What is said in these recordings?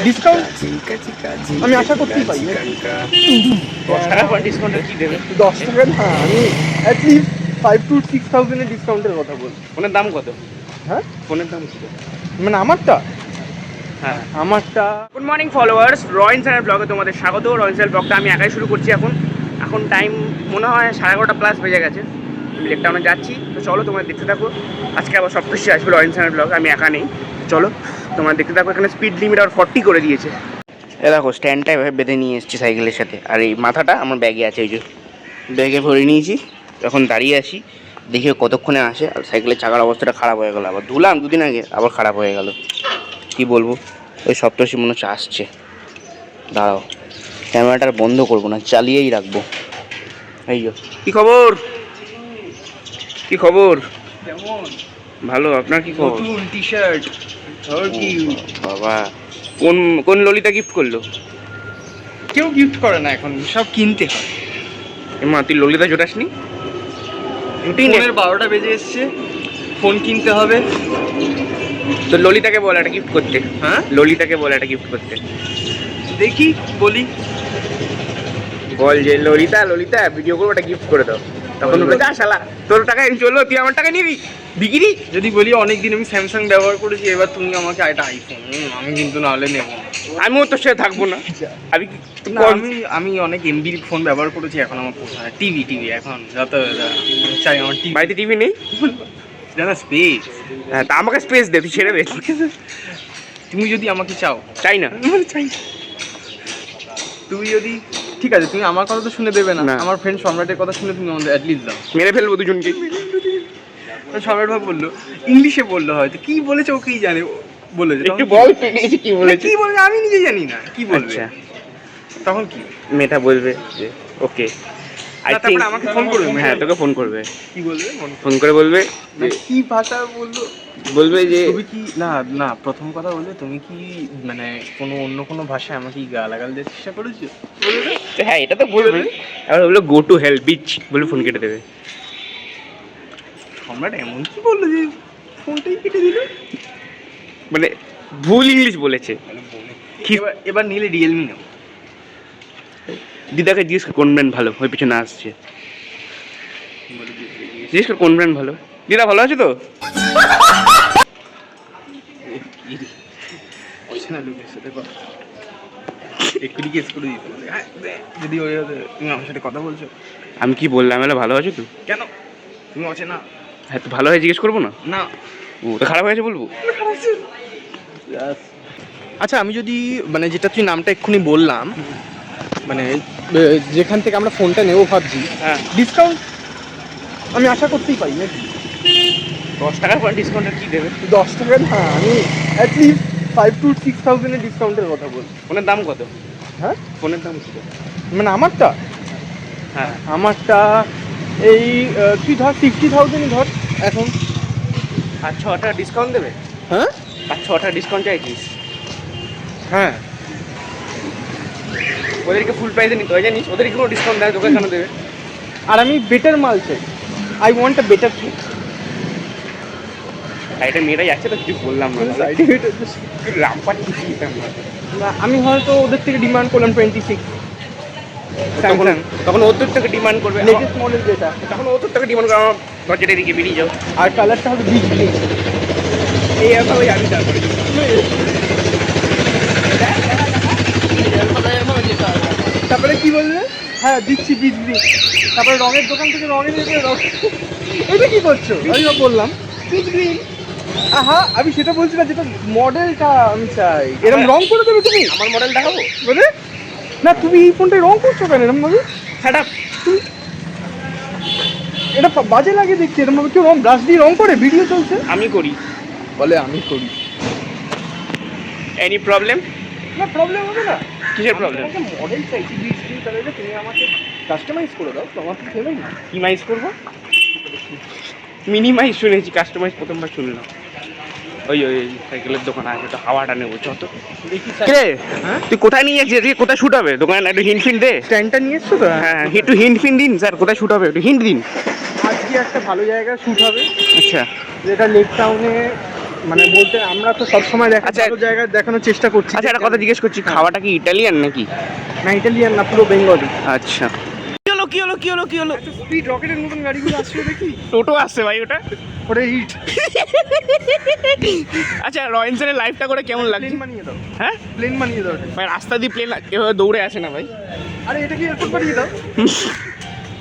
Discount আমি আশা করতেই পারি। 10 টাকা করে ডিসকাউন্টে কি দেবে? 10 টাকা না, আমি অ্যাটলিস্ট 5 to 6,000 এর ডিসকাউন্টের কথা বলছি। ফোনের দাম কত? হ্যাঁ, ফোনের দাম কত? মানে আমারটা হ্যাঁ। আমারটা good morning followers, royal channel ব্লগে তোমাদের স্বাগত। রয়্যাল চ্যানেল ব্লগটা আমি একাই শুরু করছি। এখন টাইম মনে হয় 11:30+ বেজে গেছে। আমি লেকটাউনে যাচ্ছি, তো চলো তোমার দেখতে থাকো। আজকে আবার সপ্তর্ষি আসবে রয়্যাল চ্যানেল ব্লগ, আমি একা নেই। চলো তোমার দেখতে থাকো। এখানে স্পিড লিমিট আর 40 করে দিয়েছে। এ দেখো স্ট্যান্ডটা এভাবে বেঁধে নিয়ে এসেছি সাইকেলের সাথে, আর এই মাথাটা আমার ব্যাগে আছে। ওই যে ব্যাগে ভরে নিয়েছি, এখন দাঁড়িয়ে আছি, দেখি কতক্ষণে আসে। আর সাইকেলের চাকার অবস্থাটা খারাপ হয়ে গেল, আবার ধুলাম দুদিন আগে, আবার খারাপ হয়ে গেল। কি বলবো, ওই সপ্তর্ষি মনে হচ্ছে আসছে। দাঁড়াও, ক্যামেরাটা বন্ধ করবো না, চালিয়েই রাখবো। এই যো, কি খবর? কি খবর? কেমন? ভালো, আপনার কি খবর? নতুন টি-শার্ট কি বাবা, কোন কোন ললিতা গিফট করলো? কেউ গিফট করে না, এখন সব কিনতে হয়। মা, তুই ললিতা জোটাসনি? জুটিনি? ফোনের 12টা বেজে এসছে, ফোন কিনতে হবে। তো ললিতাকে বল একটা গিফট করতে। হ্যাঁ, ললিতাকে বল একটা গিফট করতে। দেখি বলি। বল যে ললিতা ললিতা ভিডিও করবো, একটা গিফট করে দাও। তখন বলবে যা শালা, তোর টাকা চললো, তুই আমার টাকা নিবি বিক্রি। যদি বলি অনেকদিন আমি স্যামসাং ব্যবহার করেছি, এবার তুমি আমাকে একটা আইফোন, আমি কিন্তু নাহলে নেব না। আমিও তোর সাথে থাকবো না। আমি না, আমি অনেক এমবির ফোন ব্যবহার করেছি, এখন আমার পোষায়। টিভি এখন যত চাই আমার টিভি। বাড়িতে টিভি নেই, জানা স্পেস। হ্যাঁ, তা আমাকে স্পেস দে, তুই ছেড়ে দে। তুমি যদি আমাকে চাও, চাই না। চাই। তুমি যদি, ঠিক আছে, তুমি আমার কথা তো শুনে দেবে না, না। আমার ফ্রেন্ড সম্রাটের কথা শুনে তুমি আমাদের অ্যাটলিস্ট দাও। মেরে ফেলবো দুজনকে। সম্রাট ভাই বললো, ইংলিশে বললো, হয়তো কি বলেছে ওকেই জানে। বলেছে একটু বল কি বলেছে। কি বলবে আমি নিজে জানি না কি বলবে। আচ্ছা, তখন কি মেয়েটা বলবে যে ওকে, তারপরে আমাকে ফোন করবে। হ্যাঁ, তোকে ফোন করবে। কি বলবে? ফোন করে বলবে যে, কি ভাষা বললো? বলবে যে তুমি কি, না না, প্রথম কথা বলবে তুমি কি মানে অন্য কোনো ভাষায় আমাকে গালাগাল দেওয়ার চেষ্টা করেছো? হ্যাঁ, এটা তো বলবে। আর বললো গো টু হেল বিচ বলে ফোন কেটে দেবে। সম্রাট এমন কি বললো যে ফোনটাই কেটে দিল? মানে ভুল ইংলিশ বলেছে। এবার নিলে রিয়েলমি নাও। দিদাকে জিজ্ঞেস কর কোন ব্র্যান্ড ভালো, ওই পিছনে আসছে। জিজ্ঞেস কর কোন ব্র্যান্ড ভালো। দিদা ভালো আছে তো? লোকের সাথে কথা একটু জিজ্ঞেস করে দিতে হবে। যদি ওই তুমি আমার সাথে কথা বলছো, আমি কি বললাম? এলা ভালো আছো তো? কেন তুমি আছে না? হ্যাঁ, তো ভালো হয়ে জিজ্ঞেস করবো না? না, ও তো খারাপ হয়েছে বলবো। আচ্ছা, আমি যদি মানে যেটা তুই নামটা এক্ষুনি বললাম, মানে যেখান থেকে আমরা ফোনটা নেবো ভাবছি, হ্যাঁ, ডিসকাউন্ট আমি আশা করতেই পারি নাকি? 10 টাকা করে ডিসকাউন্টে কি দেবে? 10 টাকা না, আমি অ্যাটলিস্ট 5 to 6,000 এর ডিসকাউন্টের কথা বলছি। ফোনের দাম কত? হ্যাঁ, ফোনের দাম কত? মানে আমারটা হ্যাঁ, এই তুই ধর 50,000 ধর এখন। 5-6 টাকা ডিসকাউন্ট দেবে? হ্যাঁ 5-6 টাকা ডিসকাউন্ট চাইছিস? হ্যাঁ, ওদেরকে ফুল প্রাইসে নিতে হয় জানিস, ওদেরকে কোনো ডিসকাউন্ট দেয়, তোকে কেন দেবে? আর আমি বেটার মাল চাই, I want a better thing. সাইডে মেয়েরাই আছে তো কিছু বললাম না। রামপাট কিছু দিতাম না। আমি হয়তো ওদের থেকে ডিমান্ড করলাম 26 তখন স্যামসাং তখন ওদের থেকে ডিমান্ড করবে, লেটেস্ট মডেল যেটা, তখন ওদের থেকে ডিমান্ড করে আমার বাজেটের দিকে বেরিয়ে যাও। আর কালারটা হবে বিচ গ্রিন। এই ভাবে আমি তারপরে তারপরে কি বলবে? হ্যাঁ দিচ্ছি বিচ গ্রিন। তারপরে রঙের দোকান থেকে রঙের রং। এটা কি করছো? আমি বললাম বিচ গ্রিন। আহা, আমি সেটা বলছি না, যেটা মডেলটা আমি চাই। এরকম রং করে দেবে তুমি? আমার মডেল দেখাবো? বলে না, তুমি এই ফোনটায় রং করছো কেন এরকম ভাবে? সেটা এটা বাজে লাগে দেখতে, এরকম ভাবে কেউ রং ব্রাশ দিয়ে রং করে? ভিডিও চলছে। আমি করি। বলে আমি করি। Any problem? না, প্রবলেম হবে না। কিসের প্রবলেম? মডেল চাইছি বিচ গ্রিন কালারে, তুমি আমাকে কাস্টমাইজ করে দাও, তোমার কি পেমেন্ট না? মিনিমাইজ করবো? মিনিমাইজ শুনেছি, কাস্টমাইজ প্রথমবার শুনলাম। ওই ওই সাইকেলের দোকান আছে, তো হাওয়াটা নেবো যত। দেখি কে হ্যাঁ, তুই কোথায় নিয়ে যাচ্ছিস? তুই কোথায় শুট হবে দোকানে? একটু হিন্ট ফিন্ট দে। স্ট্যান্ডটা নিয়ে এসছো তো? হ্যাঁ, একটু হিন্ট ফিন্ট দিন স্যার, কোথায় শুট হবে একটু হিন্ট দিন। আজকে একটা ভালো জায়গা শ্যুট হবে, আচ্ছা, যেটা লেক টাউনে মানে বলতে আমরা তো সবসময় দেখা আচ্ছা। ভালো জায়গায় দেখানোর চেষ্টা করছি। আচ্ছা একটা কথা জিজ্ঞেস করছি, খাওয়াটা কি ইটালিয়ান নাকি? না ইটালিয়ান না, পুরো বেঙ্গলি। আচ্ছা, কি হলো কি হলো কি হলো কি হলো? স্পিড রকেটের মতন গাড়িগুলো আসছে দেখি। টোটো আসছে ভাই ওটা। ওটা হিট। আচ্ছা রয়েন্সের লাইফটা করে কেমন লাগছে? প্লেন বানিয়ে দাও, হ্যাঁ প্লেন বানিয়ে দাও এটা। ভাই রাস্তা দিয়ে প্লেন এভাবে দৌড়ে আসে না ভাই। আরে এটা কি এয়ারপোর্ট বানিয়ে দাও।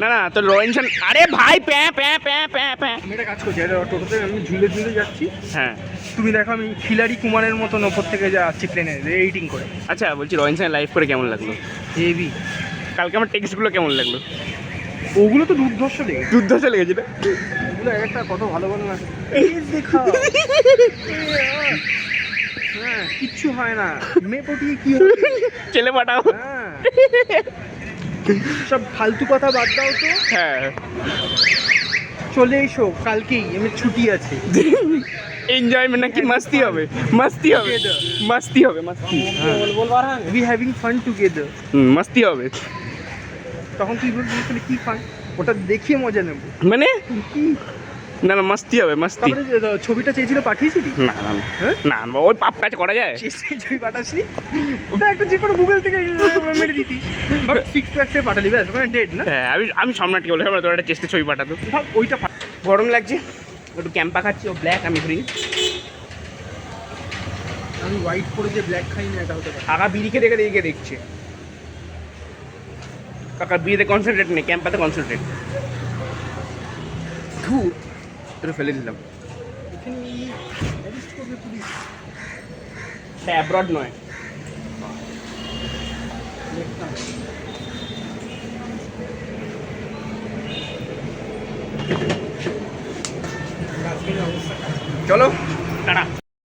না না তো রয়েন্সন, আরে ভাই প্যাঁ প্যাঁ প্যাঁ প্যাঁ প্যাঁ। আমি একটা কাজ করছি, এটা টোটোতে আমি ঝুলে ঝুলে যাচ্ছি, হ্যাঁ তুমি দেখো আমি খিলাড়ি কুমারের মতন ওপর থেকে যাচ্ছি প্লেনে এডিটিং করে। আচ্ছা বলছি রয়েন্সের লাইফ করে কেমন লাগলো? হেভি। কালকে আমার টেক্সটগুলো কেমন লাগলো? ওগুলো তো দুর্ধর্ষ লেগেছে, যুদ্ধ চলে গেছে না? ওগুলো এক একটা কত ভালো ভালো লাগে। দেখা হ্যাঁ কিচ্ছু হয় না, মেয়ে পটিয়ে কি হবে। ছেলে পাঠাও। হ্যাঁ সব ফালতু কথা বাদ দাও তো, হ্যাঁ চলে এসো কালকেই, আমি ছুটি আছে। এনজয়মেন্ট নাকি মাস্তি হবে? মাস্তি হবে, মাস্তি হবে, মাস্তি। We having fun together. মাস্তি হবে তখন তুই বলবি তাহলে কি ফান, ওটা দেখিয়ে মজা নেব মানে? কি। না না মাস্তি হবে, মাস্তি। তারপরে যে ছবিটা চেয়েছিল পাঠিয়েছিলি? না না না, হ্যাঁ না না, ওই পাপ কাজ করা যায়? সেই ছবি পাঠাসনি, ওটা একটা যে কোনো গুগল থেকে মেরে দিতি, বাট সিক্স প্যাক্সে পাঠালি ব্যাস, ওখানে ডেট না। হ্যাঁ আমি আমি সম্রাটকে বলে তোর একটা চেষ্টা ছবি পাঠাতো। ভাব ওইটা গরম লাগছে, একটু ক্যাম্পা খাচ্ছি, ও ব্ল্যাক আমি গ্রিন। আমি হোয়াইট করে যে ব্ল্যাক খাই না, এটা হতে পারে। কাকা বিড়ি খেতে খেতে এদিকে দেখছে। কাকা বিড়িতে কনসেন্ট্রেট নেই, ক্যাম্পাতে কনসেন্ট্রেট। ধুর এটা ফেলে দিলাম। এখানে অ্যারেস্ট করবে পুলিশ। অ্যাব্রড নয়। চলো টাটা।